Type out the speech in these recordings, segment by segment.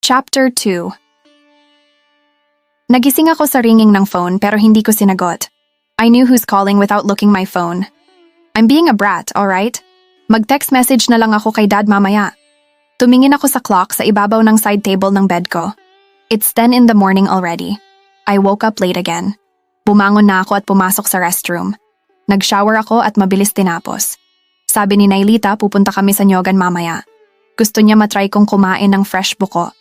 Chapter 2. Nagising ako sa ringing ng phone pero hindi ko sinagot. I knew who's calling without looking my phone. I'm being a brat, alright? Mag-text message na lang ako kay dad mamaya. Tumingin ako sa clock sa ibabaw ng side table ng bed ko. It's 10 in the morning already. I woke up late again. Bumangon na ako at pumasok sa restroom. Nag-shower ako at mabilis tinapos. Sabi ni Nailita pupunta kami sa Nyogan mamaya. Gusto niya matry kong kumain ng fresh buko.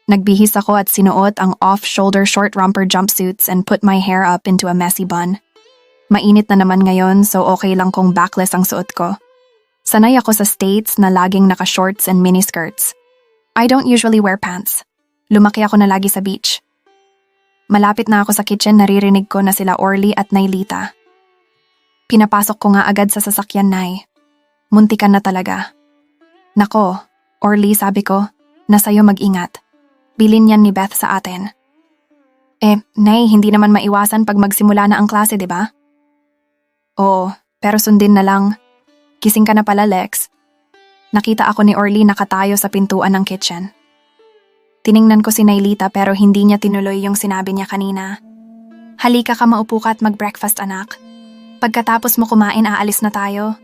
Nagbihis ako at sinuot ang off-shoulder short romper jumpsuits and put my hair up into a messy bun. Mainit na naman ngayon so okay lang kung backless ang suot ko. Sanay ako sa States na laging naka-shorts and miniskirts. I don't usually wear pants. Lumaki ako na lagi sa beach. Malapit na ako sa kitchen, naririnig ko na sila Orly at Nailita. Pinapasok ko nga agad sa sasakyan, Nay. Muntikan na talaga. Nako, Orly, sabi ko, nasa'yo mag-ingat. Bilin yan ni Beth sa atin. Nay, hindi naman maiwasan pag magsimula na ang klase, di ba? Oo, pero sundin na lang. Gising ka na pala, Lex. Nakita ako ni Orly nakatayo sa pintuan ng kitchen. Tiningnan ko si Nailita pero hindi niya tinuloy yung sinabi niya kanina. Halika ka, maupo ka at mag-breakfast, anak. Pagkatapos mo kumain, aalis na tayo.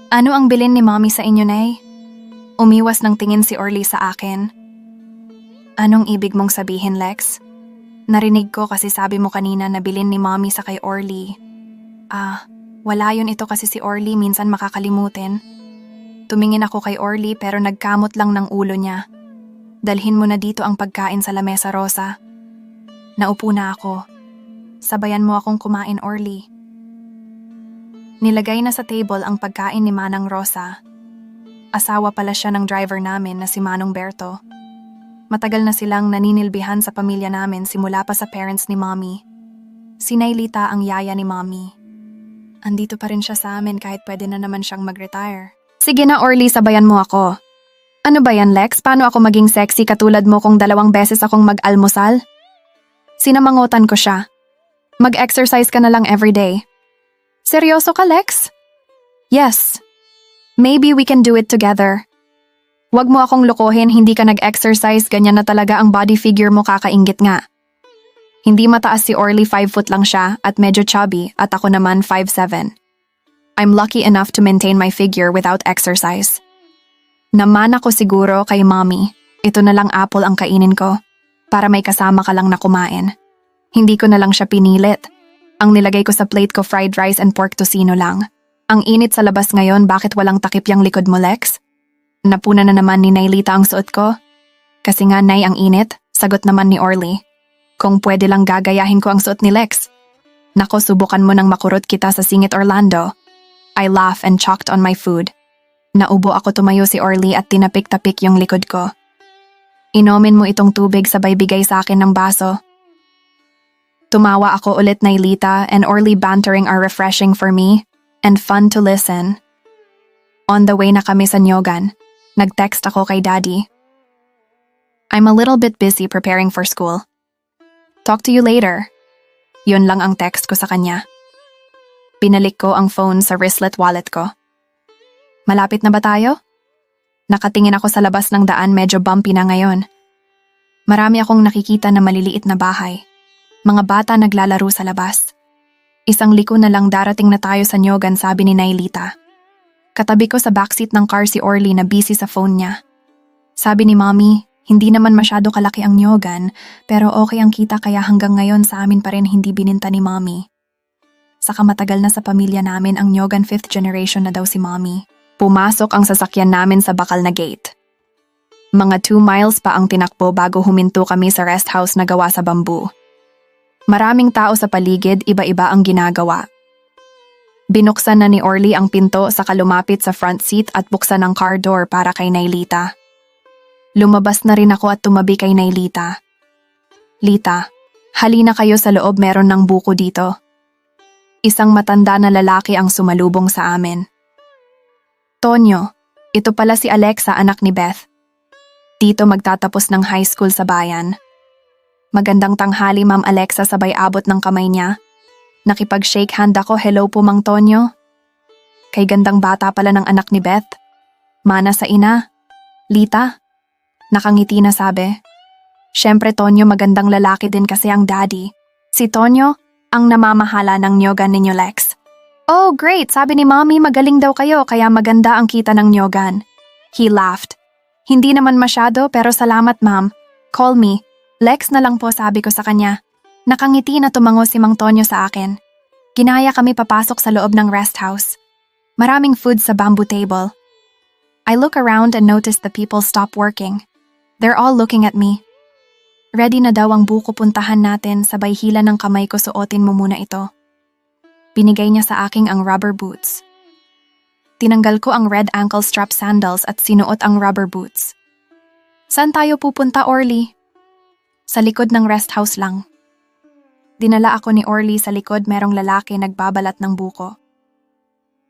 Ano ang bilin ni Mommy sa inyo, Nay? Umiwas ng tingin si Orly sa akin. Anong ibig mong sabihin, Lex? Narinig ko kasi sabi mo kanina na bilin ni Mommy sa kay Orly. Wala yun, ito kasi si Orly minsan makakalimutin. Tumingin ako kay Orly pero nagkamot lang ng ulo niya. Dalhin mo na dito ang pagkain sa lamesa, Rosa. Naupo na ako. Sabayan mo akong kumain, Orly. Nilagay na sa table ang pagkain ni Manang Rosa. Asawa pala siya ng driver namin na si Manong Berto. Matagal na silang naninilbihan sa pamilya namin simula pa sa parents ni Mommy. Si Nailita ang yaya ni Mommy. Andito pa rin siya sa amin kahit pwede na naman siyang mag-retire. Sige na, Orly, sabayan mo ako. Ano ba yan, Lex? Paano ako maging sexy katulad mo kung 2 beses akong mag-almusal? Sinamangutan ko siya. Mag-exercise ka na lang everyday. Seryoso ka, Lex? Yes. Maybe we can do it together. Wag mo akong lokohin, hindi ka nag-exercise, ganyan na talaga ang body figure mo, kakainggit nga. Hindi mataas si Orly, 5 foot lang siya at medyo chubby at ako naman 5'7". I'm lucky enough to maintain my figure without exercise. Naman ako siguro kay Mommy, ito na lang apple ang kainin ko para may kasama ka lang na kumain. Hindi ko na lang siya pinilit. Ang nilagay ko sa plate ko fried rice and pork tocino lang. Ang init sa labas ngayon, bakit walang takip yung likod mo, Lex? Napuna na naman ni Nailita ang suot ko. Kasi nga, Nay, ang init, sagot naman ni Orly. Kung pwede lang gagayahin ko ang suot ni Lex. Nako, subukan mo nang makurot kita sa singit, Orlando. I laugh and chocked on my food. Naubo ako, tumayo si Orly at tinapik-tapik yung likod ko. Inomin mo itong tubig, sabay bigay sa akin ng baso. Tumawa ako ulit, Nailita, and Orly bantering are refreshing for me and fun to listen. On the way na kami sa Nyogan. Nag-text ako kay Daddy. I'm a little bit busy preparing for school. Talk to you later. Yun lang ang text ko sa kanya. Binalik ko ang phone sa wristlet wallet ko. Malapit na ba tayo? Nakatingin ako sa labas ng daan, medyo bumpy na ngayon. Marami akong nakikita na maliliit na bahay. Mga bata naglalaro sa labas. Isang liko na lang darating na tayo sa Nyogan, sabi ni Nailita. Katabi ko sa backseat ng car si Orly na busy sa phone niya. Sabi ni Mommy, hindi naman masyado kalaki ang Nyogan, pero okay ang kita kaya hanggang ngayon sa amin pa rin hindi bininta ni Mommy. Saka matagal na sa pamilya namin ang Nyogan 5th generation na daw si Mommy. Pumasok ang sasakyan namin sa bakal na gate. Mga 2 miles pa ang tinakbo bago huminto kami sa rest house na gawa sa bamboo. Maraming tao sa paligid, iba-iba ang ginagawa. Binuksan na ni Orly ang pinto saka lumapit sa front seat at buksan ang car door para kay Nailita. Lumabas na rin ako at tumabi kay Nailita. Lita, halina kayo sa loob, meron ng buko dito. Isang matanda na lalaki ang sumalubong sa amin. Tonyo, ito pala si Alexa, anak ni Beth. Dito magtatapos ng high school sa bayan. Magandang tanghali, Ma'am Alexa, sabay abot ng kamay niya. Nakipag-shake hand ako, hello po, Mang Tonyo. Kay gandang bata pala ng anak ni Beth. Mana sa ina. Lita. Nakangiti na sabi. Siyempre Tonyo, magandang lalaki din kasi ang daddy. Si Tonyo, ang namamahala ng nyogan ninyo Lex. Oh great, sabi ni mommy magaling daw kayo kaya maganda ang kita ng nyogan. He laughed. Hindi naman masyado pero salamat ma'am. Call me. Lex na lang po sabi ko sa kanya. Nakangiti na tumango si Mang Tonyo sa akin. Ginaya kami papasok sa loob ng rest house. Maraming food sa bamboo table. I look around and notice the people stop working. They're all looking at me. Ready na daw ang buko, puntahan natin, sabay hila ng kamay ko, suotin mo muna ito. Binigay niya sa akin ang rubber boots. Tinanggal ko ang red ankle strap sandals at sinuot ang rubber boots. Saan tayo pupunta, Orly? Sa likod ng rest house lang. Dinala ako ni Orly sa likod, merong lalaki nagbabalat ng buko.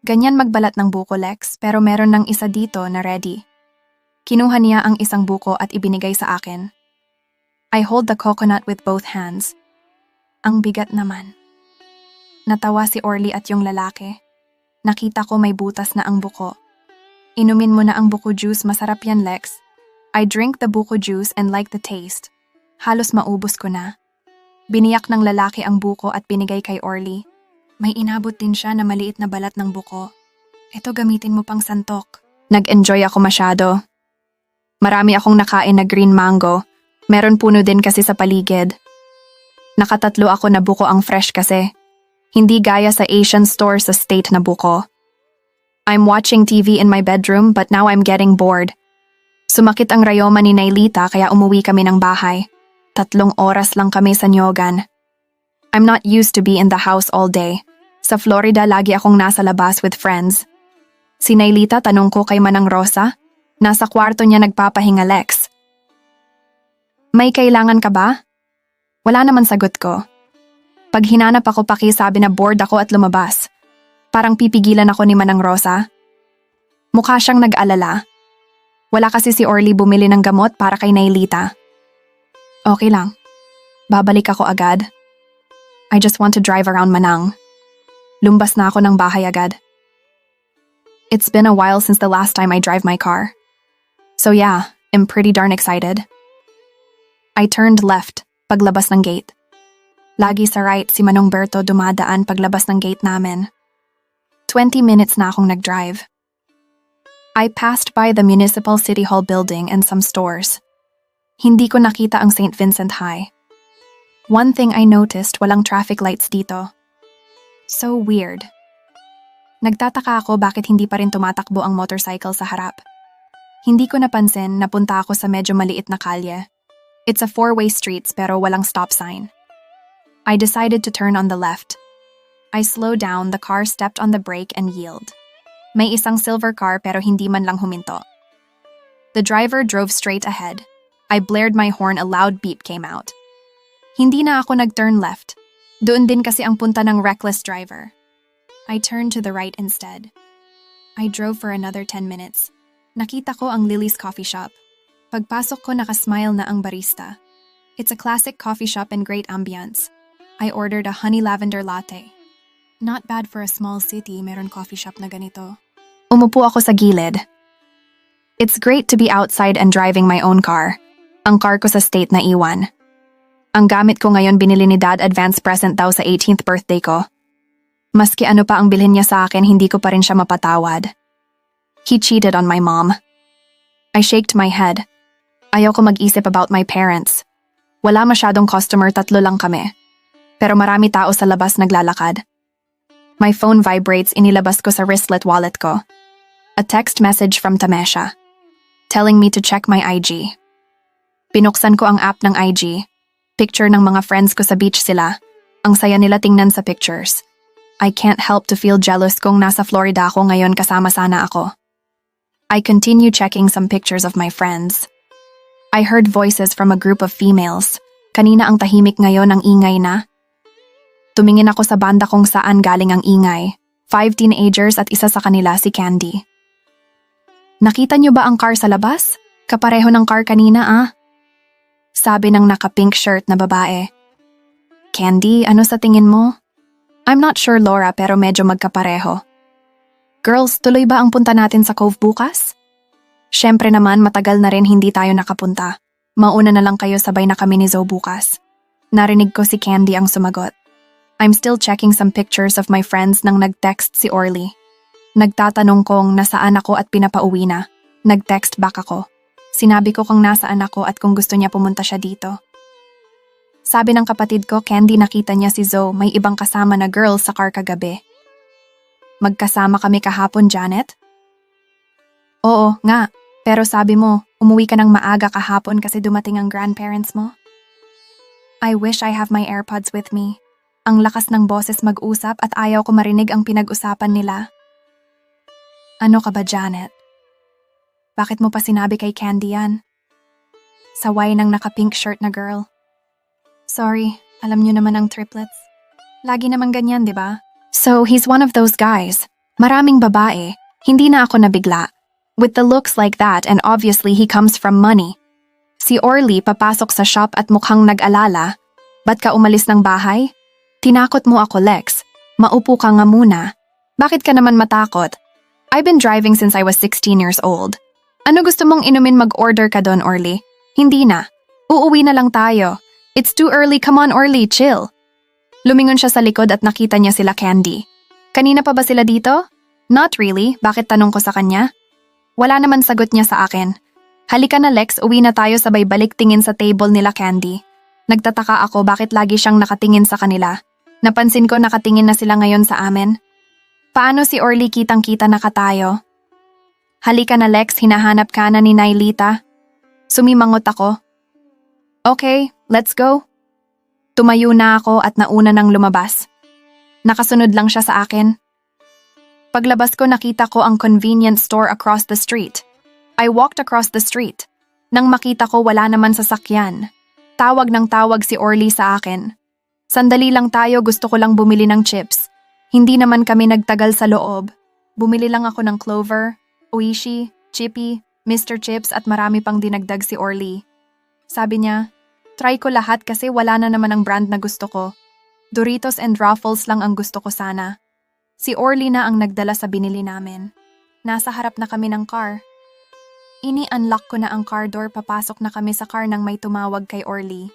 Ganyan magbalat ng buko, Lex, pero meron ng isa dito na ready. Kinuha niya ang isang buko at ibinigay sa akin. I hold the coconut with both hands. Ang bigat naman. Natawa si Orly at yung lalaki. Nakita ko may butas na ang buko. Inumin mo na ang buko juice, masarap yan Lex. I drink the buko juice and like the taste. Halos maubos ko na. Biniyak ng lalaki ang buko at binigay kay Orly. May inabot din siya na maliit na balat ng buko. Ito gamitin mo pang santok. Nag-enjoy ako masyado. Marami akong nakain na green mango. Meron puno din kasi sa paligid. Nakatatlo ako na buko, ang fresh kasi. Hindi gaya sa Asian store sa state na buko. I'm watching TV in my bedroom but now I'm getting bored. Sumakit ang rayoma ni Nailita kaya umuwi kami ng bahay. 3 oras lang kami sa nyogan. I'm not used to be in the house all day. Sa Florida lagi akong nasa labas with friends. Si Nailita, tanong ko kay Manang Rosa. Nasa kwarto niya nagpapahinga Lex. May kailangan ka ba? Wala naman, sagot ko. Pag hinanap ako sabi na bored ako at lumabas. Parang pipigilan ako ni Manang Rosa. Mukha siyang nag-alala. Wala kasi si Orly bumili ng gamot para kay Nailita. Okay lang. Babalik ako agad. I just want to drive around Manang. Lumbas na ako ng bahay agad. It's been a while since the last time I drive my car. So yeah, I'm pretty darn excited. I turned left, paglabas ng gate. Lagi sa right si Manong Berto dumadaan paglabas ng gate namin. 20 minutes na akong nag-drive. I passed by the Municipal City Hall building and some stores. Hindi ko nakita ang St. Vincent High. One thing I noticed, walang traffic lights dito. So weird. Nagtataka ako bakit hindi pa rin tumatakbo ang motorcycle sa harap. Hindi ko napansin, napunta ako sa medyo maliit na kalye. It's a 4-way streets pero walang stop sign. I decided to turn on the left. I slowed down, the car stepped on the brake and yield. May isang silver car pero hindi man lang huminto. The driver drove straight ahead. I blared my horn, a loud beep came out. Hindi na ako nag-turn left. Doon din kasi ang punta ng reckless driver. I turned to the right instead. I drove for another 10 minutes. Nakita ko ang Lily's Coffee Shop. Pagpasok ko, nakasmile na ang barista. It's a classic coffee shop and great ambience. I ordered a honey lavender latte. Not bad for a small city, meron coffee shop na ganito. Umupo ako sa gilid. It's great to be outside and driving my own car. Ang car ko sa state na iwan. Ang gamit ko ngayon binili ni Dad, advance present daw sa 18th birthday ko. Maski ano pa ang bilhin niya sa akin, hindi ko pa rin siya mapatawad. He cheated on my mom. I shaked my head. Ayaw ko mag-isip about my parents. Wala masyadong customer, 3 lang kami. Pero marami tao sa labas naglalakad. My phone vibrates, inilabas ko sa wristlet wallet ko. A text message from Tamesha, telling me to check my IG. Pinuksan ko ang app ng IG. Picture ng mga friends ko sa beach sila. Ang saya nila tingnan sa pictures. I can't help to feel jealous kung nasa Florida ako ngayon, kasama sana ako. I continue checking some pictures of my friends. I heard voices from a group of females. Kanina ang tahimik, ngayon ang ingay na. Tumingin ako sa banda kung saan galing ang ingay. 5 teenagers at isa sa kanila si Candy. Nakita niyo ba ang car sa labas? Kapareho ng car kanina Sabi ng naka-pink shirt na babae. Candy, ano sa tingin mo? I'm not sure, Laura, pero medyo magkapareho. Girls, tuloy ba ang punta natin sa Cove bukas? Siyempre naman, matagal na rin hindi tayo nakapunta. Mauna na lang kayo, sabay na kami ni Zoe bukas. Narinig ko si Candy ang sumagot. I'm still checking some pictures of my friends nang nag-text si Orly. Nagtatanong kung nasaan ako at pinapauwi na. Nag-text back ako. Sinabi ko kung nasaan ako at kung gusto niya pumunta siya dito. Sabi ng kapatid ko, Candy, nakita niya si Zoe may ibang kasama na girl sa car kagabi. Magkasama kami kahapon, Janet? Oo, nga. Pero sabi mo, umuwi ka ng maaga kahapon kasi dumating ang grandparents mo? I wish I have my AirPods with me. Ang lakas ng boses mag-usap at ayaw ko marinig ang pinag-usapan nila. Ano ka ba, Janet? Bakit mo pa sinabi kay Candy yan? Saway ng naka-pink shirt na girl. Sorry, alam niyo naman ang triplets. Lagi naman ganyan, di ba? So, he's one of those guys. Maraming babae. Hindi na ako nabigla. With the looks like that and obviously he comes from money. Si Orly papasok sa shop at mukhang nag-alala. Ba't ka umalis ng bahay? Tinakot mo ako, Lex. Maupo ka nga muna. Bakit ka naman matakot? I've been driving since I was 16 years old. Ano gusto mong inumin, mag-order ka doon, Orly? Hindi na. Uuwi na lang tayo. It's too early, come on Orly, chill. Lumingon siya sa likod at nakita niya sila Candy. Kanina pa ba sila dito? Not really, bakit tanong ko sa kanya? Wala naman sagot niya sa akin. Halika na Lex, uwi na tayo, sabay balik tingin sa table nila Candy. Nagtataka ako bakit lagi siyang nakatingin sa kanila. Napansin ko nakatingin na sila ngayon sa amin. Paano si Orly kitang-kita nakatayo? Halika na Lex, hinahanap ka na ni Nailita. Sumimangot ako. Okay, let's go. Tumayo na ako at nauna nang lumabas. Nakasunod lang siya sa akin. Paglabas ko nakita ko ang convenience store across the street. I walked across the street. Nang makita ko wala naman sasakyan. Tawag ng tawag si Orly sa akin. Sandali lang tayo, gusto ko lang bumili ng chips. Hindi naman kami nagtagal sa loob. Bumili lang ako ng Clover, Oishi, Chippy, Mr. Chips at marami pang dinagdag si Orly. Sabi niya, try ko lahat kasi wala na naman ang brand na gusto ko. Doritos and Ruffles lang ang gusto ko sana. Si Orly na ang nagdala sa binili namin. Nasa harap na kami ng car. Ini-unlock ko na ang car door, papasok na kami sa car nang may tumawag kay Orly.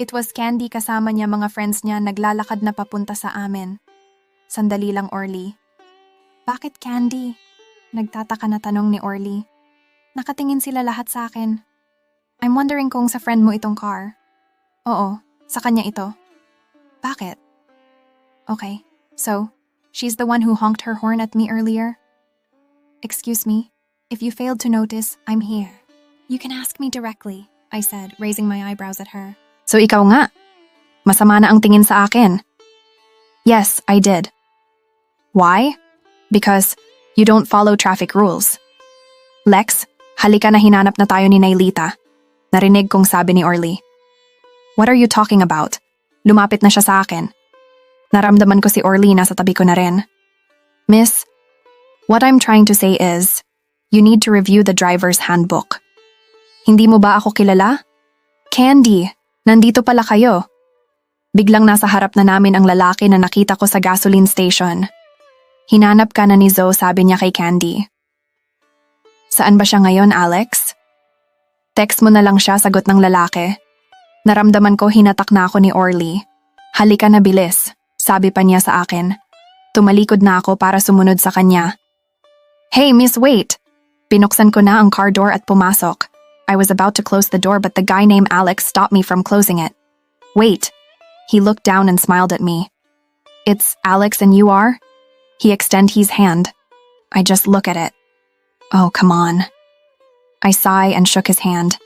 It was Candy, kasama niya mga friends niya, naglalakad na papunta sa amin. Sandali lang, Orly. Bakit Candy? Nagtataka na tanong ni Orly. Nakatingin sila lahat sa akin. I'm wondering kung sa friend mo itong car. Oo, sa kanya ito. Bakit? Okay, so, she's the one who honked her horn at me earlier? Excuse me, if you failed to notice, I'm here. You can ask me directly, I said, raising my eyebrows at her. So ikaw nga? Masama na ang tingin sa akin. Yes, I did. Why? Because you don't follow traffic rules. Lex, halika na, hinanap na tayo ni Nailita. Narinig kong sabi ni Orly. What are you talking about? Lumapit na siya sa akin. Naramdaman ko si Orly, nasa tabi ko na rin. Miss, what I'm trying to say is, you need to review the driver's handbook. Hindi mo ba ako kilala? Candy, nandito pala kayo. Biglang nasa harap na namin ang lalaki na nakita ko sa gasoline station. Hinanap ka na ni Zoe, sabi niya kay Candy. Saan ba siya ngayon, Alex? Text mo na lang siya, sagot ng lalaki. Naramdaman ko hinatak na ako ni Orly. Halika na, bilis, sabi pa niya sa akin. Tumalikod na ako para sumunod sa kanya. Hey, miss, wait! Pinuksan ko na ang car door at pumasok. I was about to close the door but the guy named Alex stopped me from closing it. Wait! He looked down and smiled at me. It's Alex and you are? He extended his hand. I just look at it. Oh, come on. I sigh and shook his hand.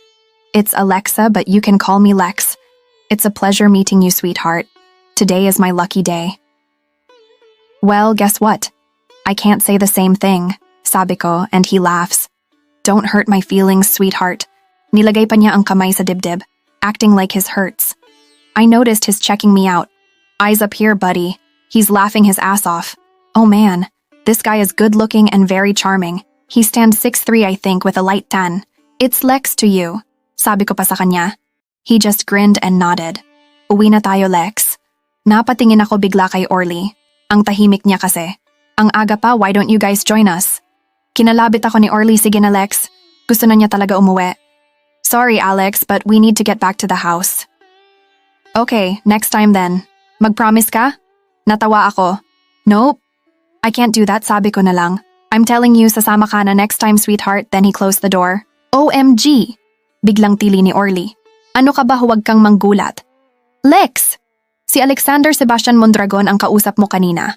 It's Alexa, but you can call me Lex. It's a pleasure meeting you, sweetheart. Today is my lucky day. Well, guess what? I can't say the same thing, sabi ko, and he laughs. Don't hurt my feelings, sweetheart. Nilagay pa niya ang kamay sa dibdib, acting like his hurts. I noticed his checking me out. Eyes up here, buddy. He's laughing his ass off. Oh man, this guy is good-looking and very charming. He stands 6'3", I think, with a light tan. It's Lex to you, sabi ko pa sa kanya. He just grinned and nodded. Uwi na tayo, Lex. Napatingin ako bigla kay Orly. Ang tahimik niya kasi. Ang aga pa, why don't you guys join us? Kinalabit ako ni Orly, sige na Lex. Gusto na niya talaga umuwi. Sorry, Alex, but we need to get back to the house. Okay, next time then. Mag-promise ka? Natawa ako. Nope. I can't do that, sabi ko na lang. I'm telling you, sasama ka na next time, sweetheart. Then he closed the door. OMG! Biglang tili ni Orly. Ano ka ba, huwag kang manggulat? Lex! Si Alexander Sebastian Mondragon ang kausap mo kanina.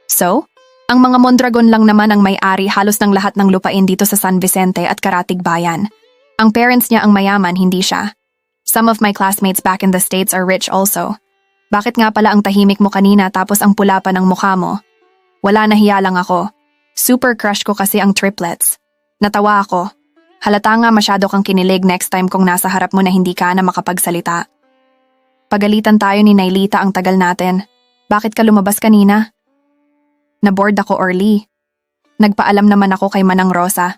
So? Ang mga Mondragon lang naman ang may-ari halos ng lahat ng lupain dito sa San Vicente at Karatig Bayan. Ang parents niya ang mayaman, hindi siya. Some of my classmates back in the States are rich also. Bakit nga pala ang tahimik mo kanina tapos ang pula pa ng mukha mo? Wala, nahiya lang ako. Super crush ko kasi ang triplets. Natawa ako. Halata nga masyado kang kinilig next time kung nasa harap mo na hindi ka na makapagsalita. Pagalitan tayo ni Nailita, ang tagal natin. Bakit ka lumabas kanina? Naboard ako, Orly. Nagpaalam naman ako kay Manang Rosa.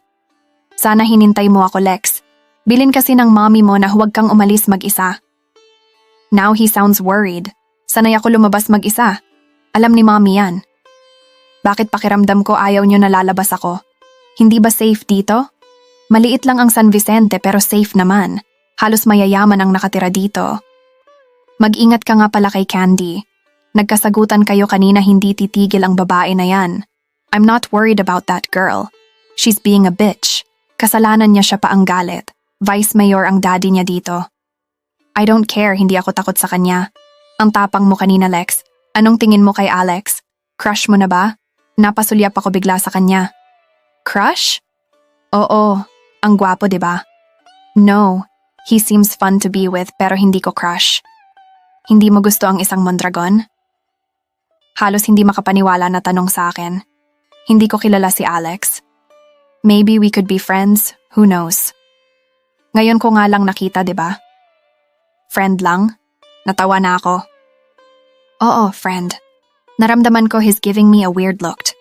Sana hinintay mo ako, Lex. Bilin kasi ng mommy mo na huwag kang umalis mag-isa. Now he sounds worried. Sanay ako lumabas mag-isa. Alam ni mommy yan. Bakit pakiramdam ko ayaw niyo na lalabas ako? Hindi ba safe dito? Maliit lang ang San Vicente pero safe naman. Halos mayayaman ang nakatira dito. Mag-ingat ka nga pala kay Candy. Nagkasagutan kayo kanina, hindi titigil ang babae na yan. I'm not worried about that girl. She's being a bitch. Kasalanan niya siya pa ang galit. Vice Mayor ang daddy niya dito. I don't care, hindi ako takot sa kanya. Ang tapang mo kanina, Lex. Anong tingin mo kay Alex? Crush mo na ba? Napasulyap ako bigla sa kanya. Crush? Oo, ang gwapo, diba? No, he seems fun to be with pero hindi ko crush. Hindi mo gusto ang isang Mondragon? Halos hindi makapaniwala na tanong sa akin. Hindi ko kilala si Alex. Maybe we could be friends, who knows? Ngayon ko nga lang nakita, diba? Friend lang? Natawa na ako. Oo, friend. Naramdaman ko he's giving me a weird look.